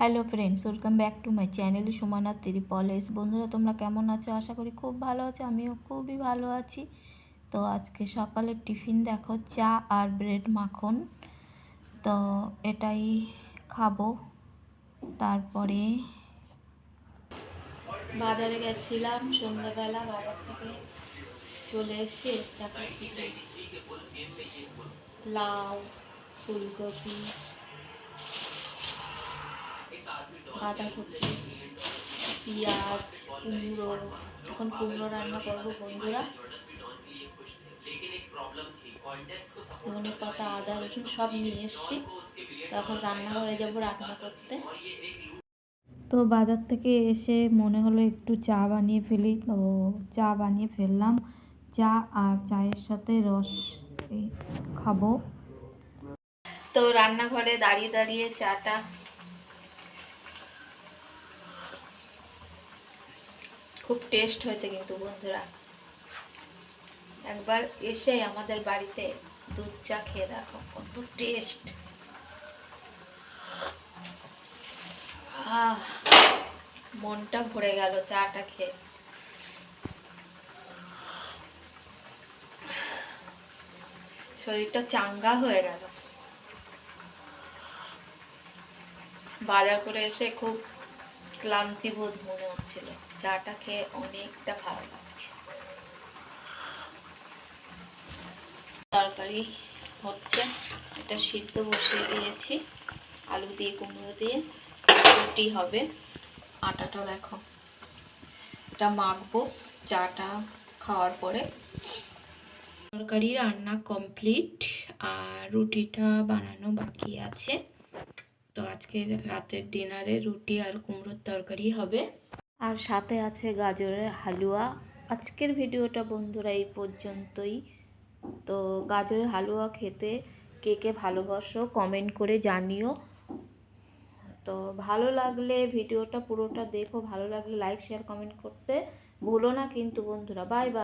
Hello friends, welcome back to my channel Sumana ত্রিপলেস। বন্ধুরা, তোমরা কেমন আছো? আশা করি খুব ভালো আছো। আমিও খুবই ভালো আছি। তো আজকে সকালের টিফিন দেখো, চা আর ব্রেড মাখন। তো এটাই খাবো। তারপরে বাজারে গেছিলাম সন্ধ্যাবেলা, বাজার থেকে চলে এসে লাউ, ফুলকপি, বাঁধাকপি, পেঁয়াজ, কুমড়ো, এখন কুমড়ো রান্না করবো বন্ধুরা। ধনে পাতা, আদা, রসুন সব নিয়ে এসছি। তো এখন রান্নাঘরে যাবো রান্না করতে। তো বাজার থেকে এসে মনে হলো একটু চা বানিয়ে ফেলি, তো চা বানিয়ে ফেললাম। চা আর চায়ের সাথে রস খাবো। তো রান্নাঘরে দাঁড়িয়ে দাঁড়িয়ে চাটা খুব টেস্ট হয়েছে কিন্তু বন্ধুরা। একবার এসে আমাদের বাড়িতে দুধ চা খেয়ে দেখো, কত টেস্ট। মনটা ভরে গেল চাটা খেয়ে। শরীরটা চাঙ্গা হয়ে গেল। বাজার করে এসে খুব ক্লান্তিবোধ মনে হচ্ছিল, চাটা খেয়ে অনেকটা ভালো লাগছে। তরকারি হচ্ছে, এটা সিদ্ধ বসিয়ে দিয়েছি, আলু দিয়ে কুমড়ো দিয়ে রুটি হবে। আটাটা দেখো, এটা মাখবো চাটা খাওয়ার পরে। তরকারি রান্না কমপ্লিট আর রুটিটা বানানো বাকি আছে। তো আজকে রাতের ডিনারে রুটি আর কুমড়োর তরকারি হবে, আর সাথে আছে গাজরের হালুয়া। আজকের ভিডিওটা বন্ধুরা এই পর্যন্তই। তো গাজরের হালুয়া খেতে কে কে ভালোবাসো কমেন্ট করে জানিও। তো ভালো লাগলে ভিডিওটা পুরোটা দেখো, ভালো লাগলে লাইক শেয়ার কমেন্ট করতে ভুলো না কিন্তু বন্ধুরা। Bye bye.